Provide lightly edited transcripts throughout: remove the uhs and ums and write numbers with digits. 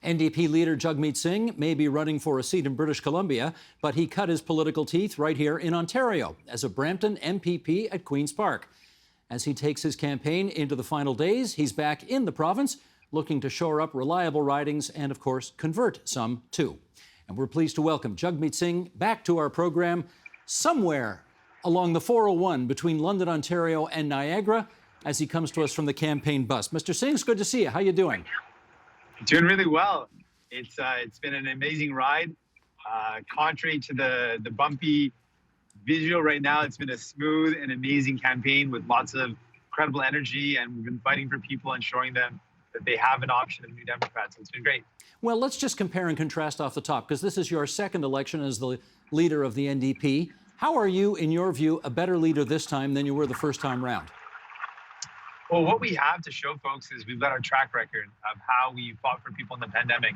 NDP leader Jagmeet Singh may be running for a seat in British Columbia, but he cut his political teeth right here in Ontario as a Brampton MPP at Queen's Park. As he takes his campaign into the final days, he's back in the province, looking to shore up reliable ridings and, of course, convert some too. And we're pleased to welcome Jagmeet Singh back to our program somewhere along the 401 between London, Ontario and Niagara as he comes to us from the campaign bus. Mr. Singh, it's good to see you. How you doing? Doing really well. It's been an amazing ride. Contrary to the bumpy visual right now, it's been a smooth and amazing campaign with lots of incredible energy, and we've been fighting for people and showing them that they have an option of New Democrats. So it's been great. Well, let's just compare and contrast off the top, because this is your second election as the leader of the NDP. How are you, in your view, a better leader this time than you were the first time round? Well, what we have to show folks is we've got our track record of how we fought for people in the pandemic.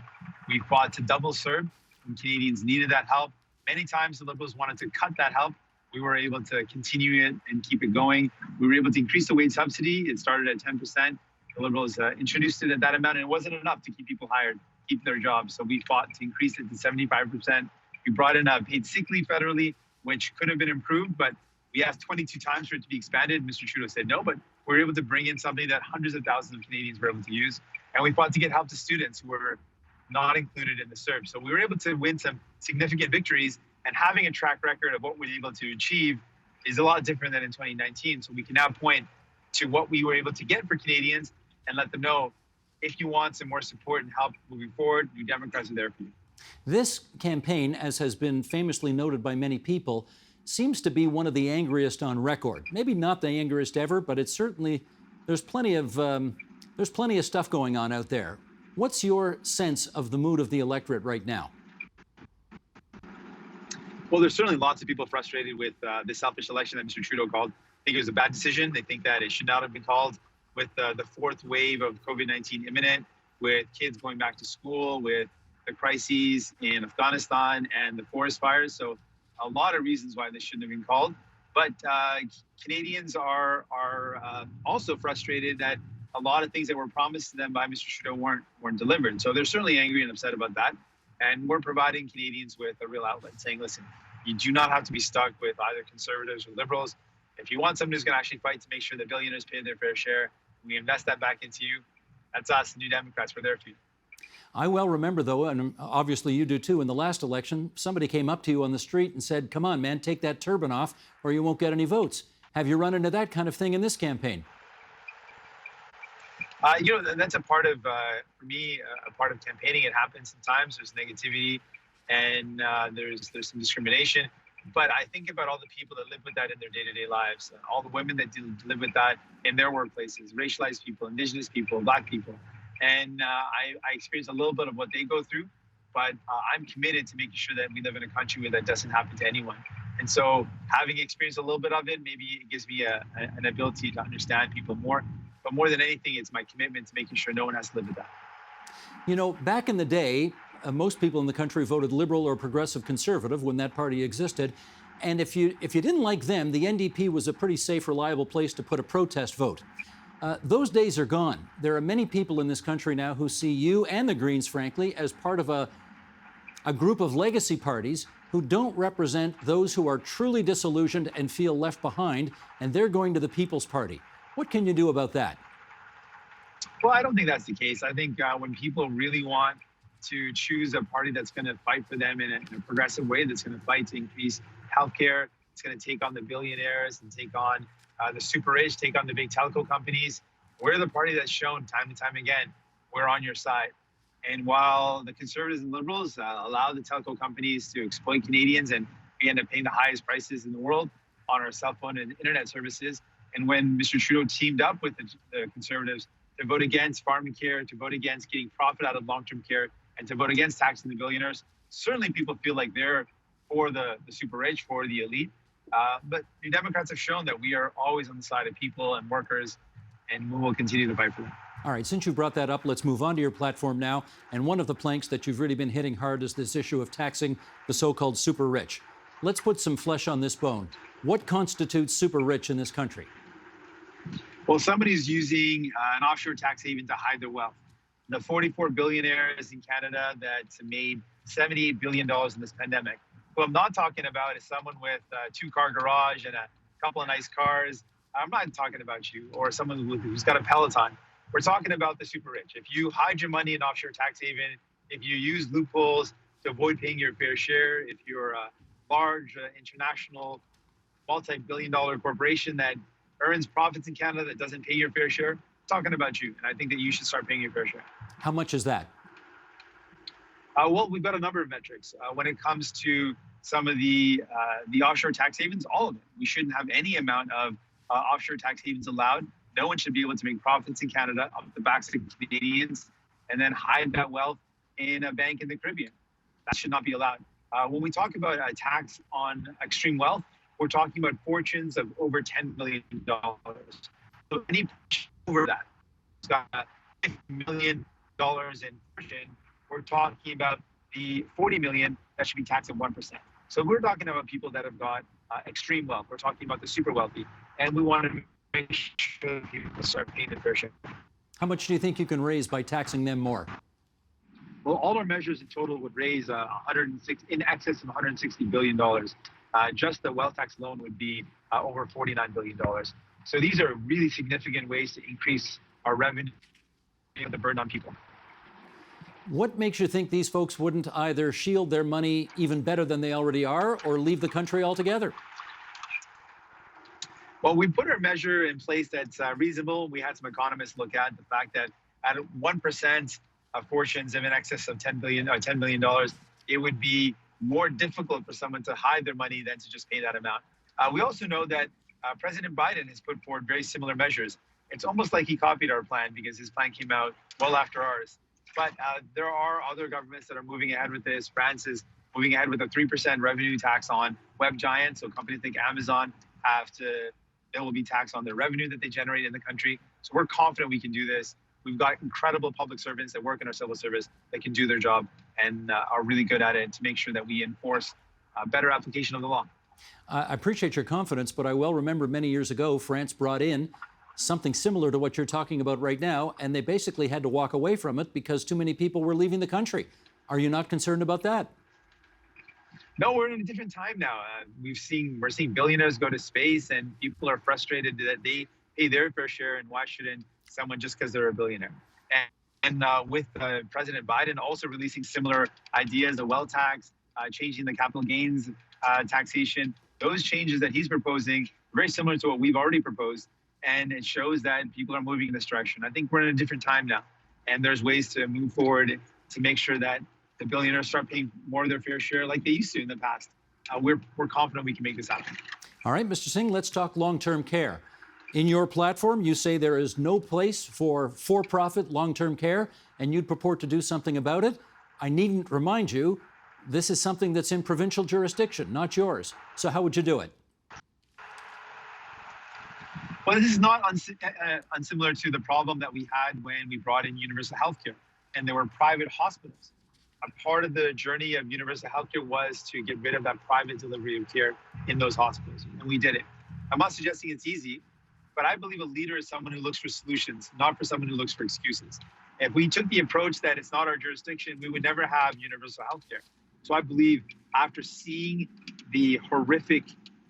We fought to double serve when Canadians needed that help. Many times the Liberals wanted to cut that help. We were able to continue it and keep it going. We were able to increase the wage subsidy. It started at 10%. The Liberals introduced it at that amount, and it wasn't enough to keep people hired, keep their jobs. So we fought to increase it to 75%. We brought in paid sick leave federally, which could have been improved, but we asked 22 times for it to be expanded. Mr. Trudeau said no, but we were able to bring in something that hundreds of thousands of Canadians were able to use. And we fought to get help to students who were not included in the SERB. So we were able to win some significant victories, and having a track record of what we were able to achieve is a lot different than in 2019. So we can now point to what we were able to get for Canadians and let them know, if you want some more support and help moving forward, New Democrats are there for you. This campaign, as has been famously noted by many people, seems to be one of the angriest on record. Maybe not the angriest ever, but it's certainly, there's plenty of stuff going on out there. What's your sense of the mood of the electorate right now? Well, there's certainly lots of people frustrated with this selfish election that Mr. Trudeau called. I think it was a bad decision. They think that it should not have been called with the fourth wave of COVID-19 imminent, with kids going back to school, with the crises in Afghanistan and the forest fires. So a lot of reasons why this shouldn't have been called. But Canadians are also frustrated that a lot of things that were promised to them by Mr. Trudeau weren't delivered. So they're certainly angry and upset about that. And we're providing Canadians with a real outlet saying, listen, you do not have to be stuck with either Conservatives or Liberals. If you want someone who's going to actually fight to make sure that billionaires pay their fair share, we invest that back into you. That's us, the New Democrats. We're there for you. I well remember, though, and obviously you do too, in the last election, somebody came up to you on the street and said, come on, man, take that turban off or you won't get any votes. Have you run into that kind of thing in this campaign? That's a part of, for me, a part of campaigning. It happens sometimes. There's negativity and there's some discrimination. But I think about all the people that live with that in their day-to-day lives, all the women that live with that in their workplaces, racialized people, Indigenous people, Black people. And I experience a little bit of what they go through, but I'm committed to making sure that we live in a country where that doesn't happen to anyone. And so having experienced a little bit of it, maybe it gives me an ability to understand people more. But more than anything, it's my commitment to making sure no one has to live with that. You know, back in the day, most people in the country voted Liberal or Progressive Conservative when that party existed. And if you didn't like them, the NDP was a pretty safe, reliable place to put a protest vote. Those days are gone. There are many people in this country now who see you and the Greens, frankly, as part of a group of legacy parties who don't represent those who are truly disillusioned and feel left behind, and they're going to the People's Party. What can you do about that? Well, I don't think that's the case. I think when people really want to choose a party that's going to fight for them in a progressive way, that's going to fight to increase healthcare, it's going to take on the billionaires and take on the super rich, take on the big telco companies. We're the party that's shown time and time again, we're on your side. And while the Conservatives and Liberals allow the telco companies to exploit Canadians, and we end up paying the highest prices in the world on our cell phone and internet services, and when Mr. Trudeau teamed up with the Conservatives to vote against pharmacare, to vote against getting profit out of long-term care, and to vote against taxing the billionaires, certainly people feel like they're for the super rich, for the elite. But the Democrats have shown that we are always on the side of people and workers, and we will continue to fight for them. All right, since you brought that up, let's move on to your platform now. And one of the planks that you've really been hitting hard is this issue of taxing the so-called super rich. Let's put some flesh on this bone. What constitutes super rich in this country? Well, somebody's using an offshore tax haven to hide their wealth. the 44 billionaires in Canada that made $78 billion in this pandemic. What I'm not talking about is someone with a two-car garage and a couple of nice cars. I'm not talking about you or someone who's got a Peloton. We're talking about the super rich. If you hide your money in offshore tax haven, if you use loopholes to avoid paying your fair share, if you're a large international multi-billion-dollar corporation that earns profits in Canada that doesn't pay your fair share, talking about you. And I think that you should start paying your fair share. How much is that? Well, we've got a number of metrics. When it comes to some of the offshore tax havens, all of it. We shouldn't have any amount of offshore tax havens allowed. No one should be able to make profits in Canada off the backs of Canadians and then hide that wealth in a bank in the Caribbean. That should not be allowed. When we talk about a tax on extreme wealth, we're talking about fortunes of over $10 million. So any over that, it's got $50 million in fortune. We're talking about the 40 million that should be taxed at 1%. So we're talking about people that have got extreme wealth. We're talking about the super wealthy, and we want to make sure that people start paying their fair share. How much do you think you can raise by taxing them more? Well, all our measures in total would raise in excess of $160 billion. Just the wealth tax alone would be over $49 billion. So these are really significant ways to increase our revenue and the burden on people. What makes you think these folks wouldn't either shield their money even better than they already are or leave the country altogether? Well, we put our measure in place that's reasonable. We had some economists look at the fact that at 1% of fortunes of in excess of $10 million, it would be more difficult for someone to hide their money than to just pay that amount. We also know that President Biden has put forward very similar measures. It's almost like he copied our plan because his plan came out well after ours. But there are other governments that are moving ahead with this. France is moving ahead with a 3% revenue tax on web giants. So companies like Amazon they will be taxed on their revenue that they generate in the country. So we're confident we can do this. We've got incredible public servants that work in our civil service that can do their job and are really good at it to make sure that we enforce better application of the law. I appreciate your confidence, but I well remember many years ago, France brought in something similar to what you're talking about right now, and they basically had to walk away from it because too many people were leaving the country. Are you not concerned about that? No, we're in a different time now. We're seeing billionaires go to space, and people are frustrated that they pay their fair share, and why shouldn't someone just because they're a billionaire? And with President Biden also releasing similar ideas, the wealth tax, changing the capital gains taxation, those changes that he's proposing are very similar to what we've already proposed. And it shows that people are moving in this direction. I think we're in a different time now, and there's ways to move forward to make sure that the billionaires start paying more of their fair share like they used to in the past. We're confident we can make this happen. All right, Mr. Singh, let's talk long-term care. In your platform, you say there is no place for-profit long-term care, and you'd purport to do something about it. I needn't remind you, this is something that's in provincial jurisdiction, not yours. So how would you do it? Well, this is not unsimilar to the problem that we had when we brought in universal healthcare, and there were private hospitals. A part of the journey of universal healthcare was to get rid of that private delivery of care in those hospitals, and we did it. I'm not suggesting it's easy, but I believe a leader is someone who looks for solutions, not for someone who looks for excuses. If we took the approach that it's not our jurisdiction, we would never have universal healthcare. So I believe after seeing the horrific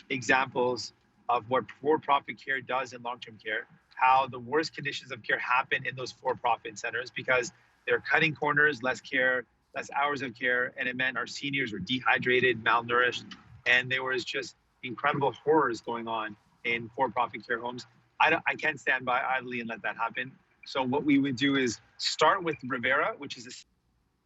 examples of what for-profit care does in long-term care, how the worst conditions of care happen in those for-profit centers because they're cutting corners, less care, less hours of care, and it meant our seniors were dehydrated, malnourished, and there was just incredible horrors going on in for-profit care homes. I can't stand by idly and let that happen. So what we would do is start with Rivera, which is the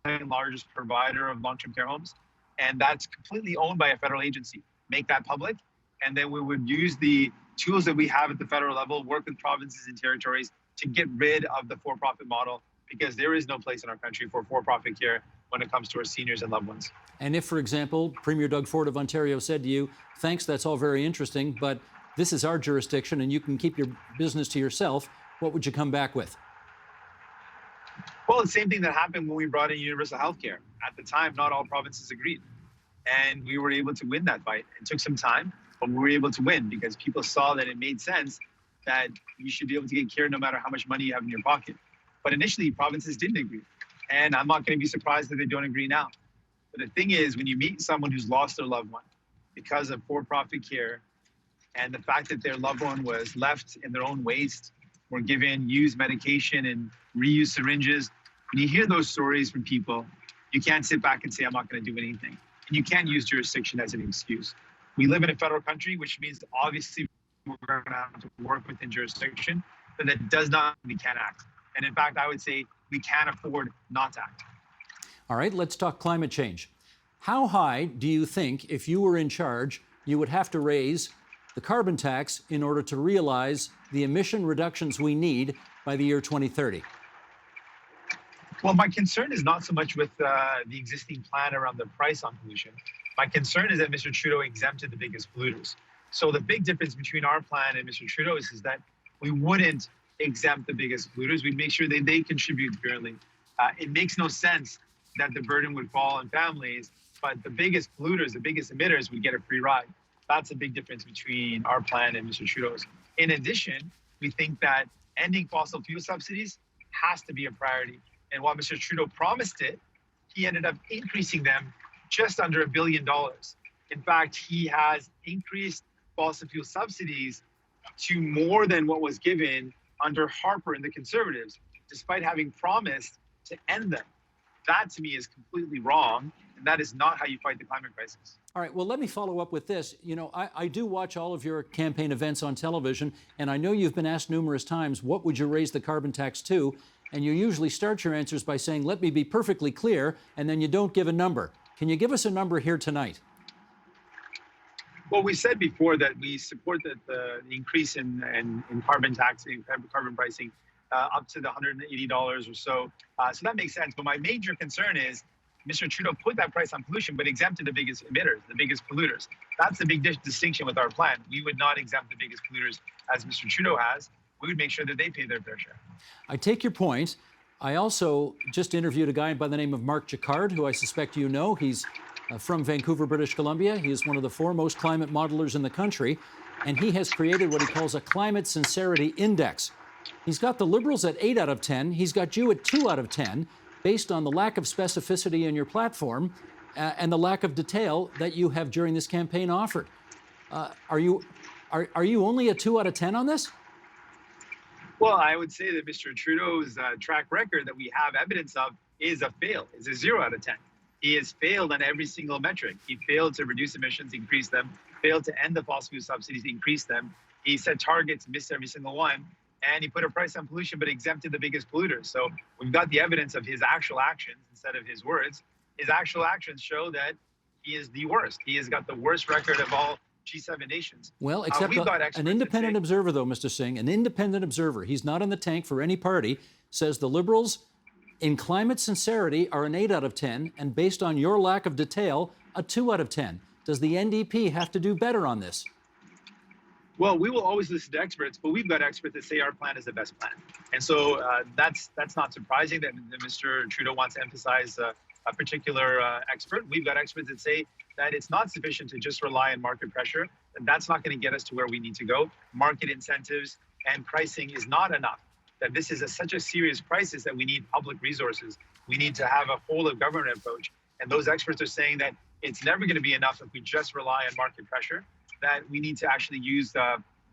second largest provider of long-term care homes, and that's completely owned by a federal agency. Make that public, and then we would use the tools that we have at the federal level, work with provinces and territories to get rid of the for-profit model, because there is no place in our country for for-profit care when it comes to our seniors and loved ones. And if, for example, Premier Doug Ford of Ontario said to you, thanks, that's all very interesting, but this is our jurisdiction and you can keep your business to yourself, what would you come back with? Well, the same thing that happened when we brought in universal health care. At the time, not all provinces agreed. And we were able to win that fight. It took some time, but we were able to win because people saw that it made sense that you should be able to get care no matter how much money you have in your pocket. But initially, provinces didn't agree. And I'm not going to be surprised that they don't agree now. But the thing is, when you meet someone who's lost their loved one because of for-profit care, and the fact that their loved one was left in their own waste, were given used medication and reused syringes, when you hear those stories from people, you can't sit back and say, I'm not going to do anything. And you can't use jurisdiction as an excuse. We live in a federal country, which means obviously we're going to have to work within jurisdiction, but that does not mean we can't act. And in fact, I would say we can't afford not to act. All right, let's talk climate change. How high do you think, if you were in charge, you would have to raise the carbon tax in order to realize the emission reductions we need by the year 2030? Well, my concern is not so much with the existing plan around the price on pollution. My concern is that Mr. Trudeau exempted the biggest polluters. So the big difference between our plan and Mr. Trudeau's is that we wouldn't exempt the biggest polluters. We'd make sure that they contribute fairly. It makes no sense that the burden would fall on families, but the biggest polluters, the biggest emitters would get a free ride. That's a big difference between our plan and Mr. Trudeau's. In addition, we think that ending fossil fuel subsidies has to be a priority. And while Mr. Trudeau promised it, he ended up increasing them just under $1 billion. In fact, he has increased fossil fuel subsidies to more than what was given under Harper and the Conservatives, despite having promised to end them. That, to me, is completely wrong, and that is not how you fight the climate crisis. All right, well, let me follow up with this. You know, I do watch all of your campaign events on television, and I know you've been asked numerous times, what would you raise the carbon tax to? And you usually start your answers by saying, let me be perfectly clear, and then you don't give a number. Can you give us a number here tonight? Well, we said before that we support the increase in carbon taxing, carbon pricing, up to the $180 or so. So that makes sense. But my major concern is Mr. Trudeau put that price on pollution, but exempted the biggest emitters, the biggest polluters. That's the big distinction with our plan. We would not exempt the biggest polluters as Mr. Trudeau has. We would make sure that they pay their fair share. I take your point. I also just interviewed a guy by the name of Mark Jacquard, who I suspect you know. He's from Vancouver, British Columbia. He is one of the foremost climate modelers in the country, and he has created what he calls a climate sincerity index. He's got the Liberals at 8 out of 10. He's got you at 2 out of 10, based on the lack of specificity in your platform and the lack of detail that you have during this campaign offered. Are you only a 2 out of 10 on this? Well, I would say that Mr. Trudeau's track record that we have evidence of is a fail, is a 0 out of 10. He has failed on every single metric. He failed to reduce emissions, increase them, failed to end the fossil fuel subsidies, increase them. He set targets, missed every single one, and he put a price on pollution, but exempted the biggest polluters. So we've got the evidence of his actual actions instead of his words. His actual actions show that he is the worst. He has got the worst record of all G7 nations. Well, except an independent observer, though, Mr. Singh, an independent observer, he's not in the tank for any party, says the Liberals in climate sincerity are an 8 out of 10, and based on your lack of detail, a 2 out of 10. Does the NDP have to do better on this? Well, we will always listen to experts, but we've got experts that say our plan is the best plan. And so that's not surprising that Mr. Trudeau wants to emphasize a particular expert. We've got experts that say that it's not sufficient to just rely on market pressure, and that's not going to get us to where we need to go. Market incentives and pricing is not enough, that this is such a serious crisis that we need public resources. We need to have a whole of government approach. And those experts are saying that it's never going to be enough if we just rely on market pressure, that we need to actually use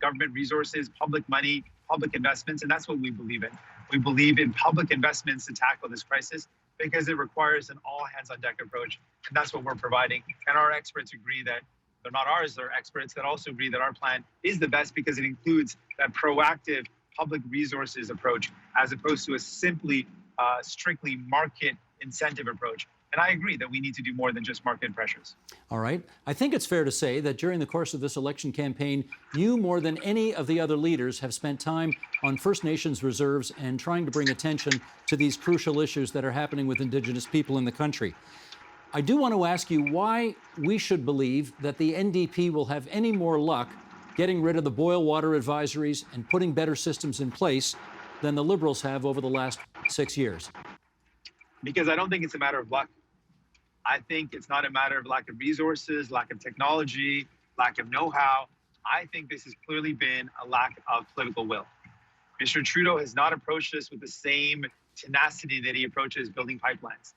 government resources, public money, public investments, and that's what we believe in. We believe in public investments to tackle this crisis because it requires an all-hands-on-deck approach, and that's what we're providing. And our experts agree that, they're not ours, they're experts that also agree that our plan is the best because it includes that proactive public resources approach as opposed to a simply strictly market incentive approach. And I agree that we need to do more than just market pressures. All right. I think it's fair to say that during the course of this election campaign, you, more than any of the other leaders, have spent time on First Nations reserves and trying to bring attention to these crucial issues that are happening with Indigenous people in the country. I do want to ask you why we should believe that the NDP will have any more luck getting rid of the boil water advisories and putting better systems in place than the Liberals have over the last 6 years. Because I don't think it's a matter of luck. I think it's not a matter of lack of resources, lack of technology, lack of know-how. I think this has clearly been a lack of political will. Mr. Trudeau has not approached this with the same tenacity that he approaches building pipelines.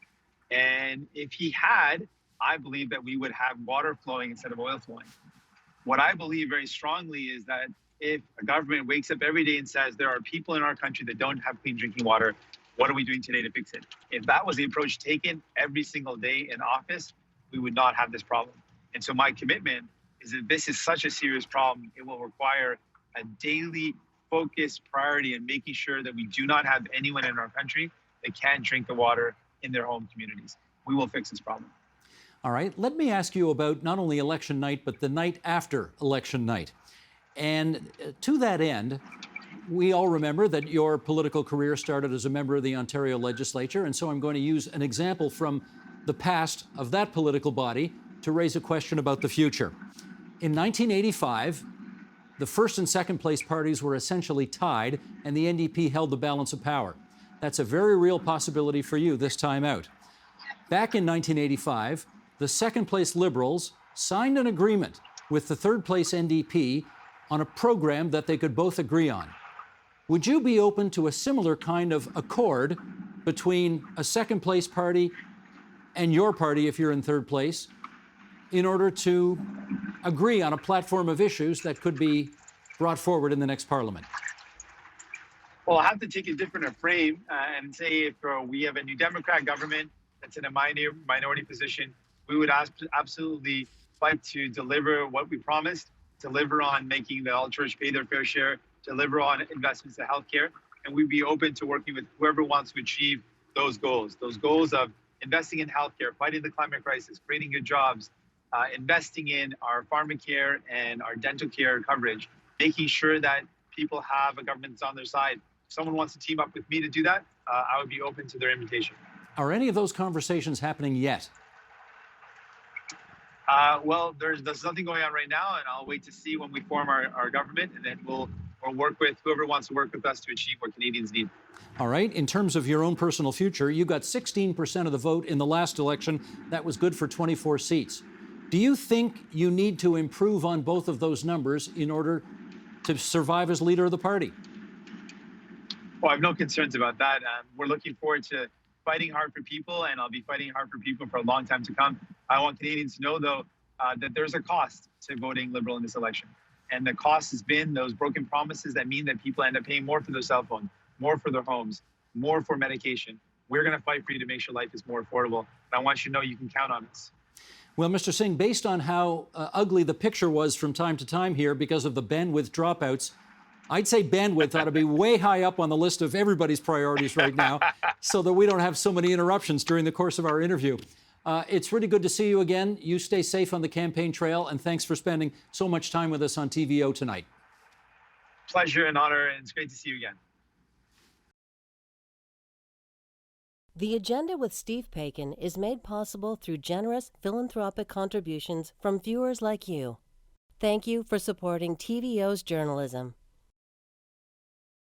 And if he had, I believe that we would have water flowing instead of oil flowing. What I believe very strongly is that if a government wakes up every day and says there are people in our country that don't have clean drinking water, what are we doing today to fix it? If that was the approach taken every single day in office, we would not have this problem. And so my commitment is that this is such a serious problem, it will require a daily focused priority in making sure that we do not have anyone in our country that can't drink the water in their home communities. We will fix this problem. All right, let me ask you about not only election night, but the night after election night. And to that end, we all remember that your political career started as a member of the Ontario legislature, and so I'm going to use an example from the past of that political body to raise a question about the future. In 1985, the first and second place parties were essentially tied, and the NDP held the balance of power. That's a very real possibility for you this time out. Back in 1985, the second place Liberals signed an agreement with the third place NDP on a program that they could both agree on. Would you be open to a similar kind of accord between a second place party and your party, if you're in third place, in order to agree on a platform of issues that could be brought forward in the next Parliament? Well, I'll have to take a different frame and say if we have a New Democrat government that's in a minority position, we would absolutely fight to deliver what we promised, deliver on making the ultra-rich pay their fair share, deliver on investments in healthcare, and we'd be open to working with whoever wants to achieve those goals of investing in healthcare, fighting the climate crisis, creating good jobs, investing in our pharmacare and our dental care coverage, making sure that people have a government that's on their side. If someone wants to team up with me to do that, I would be open to their invitation. Are any of those conversations happening yet? Well, there's nothing going on right now, and I'll wait to see when we form our government, and then we'll work with whoever wants to work with us to achieve what Canadians need. All right. In terms of your own personal future, you got 16% of the vote in the last election. That was good for 24 seats. Do you think you need to improve on both of those numbers in order to survive as leader of the party? Well, I have no concerns about that. We're looking forward to fighting hard for people, and I'll be fighting hard for people for a long time to come. I want Canadians to know, though, that there's a cost to voting Liberal in this election. And the cost has been those broken promises that mean that people end up paying more for their cell phone, more for their homes, more for medication. We're going to fight for you to make sure life is more affordable. And I want you to know you can count on us. Well, Mr. Singh, based on how ugly the picture was from time to time here because of the bandwidth dropouts, I'd say bandwidth ought to be way high up on the list of everybody's priorities right now so that we don't have so many interruptions during the course of our interview. It's really good to see you again. You stay safe on the campaign trail, and thanks for spending so much time with us on TVO tonight. Pleasure and honor, and it's great to see you again. The Agenda with Steve Paikin is made possible through generous philanthropic contributions from viewers like you. Thank you for supporting TVO's journalism.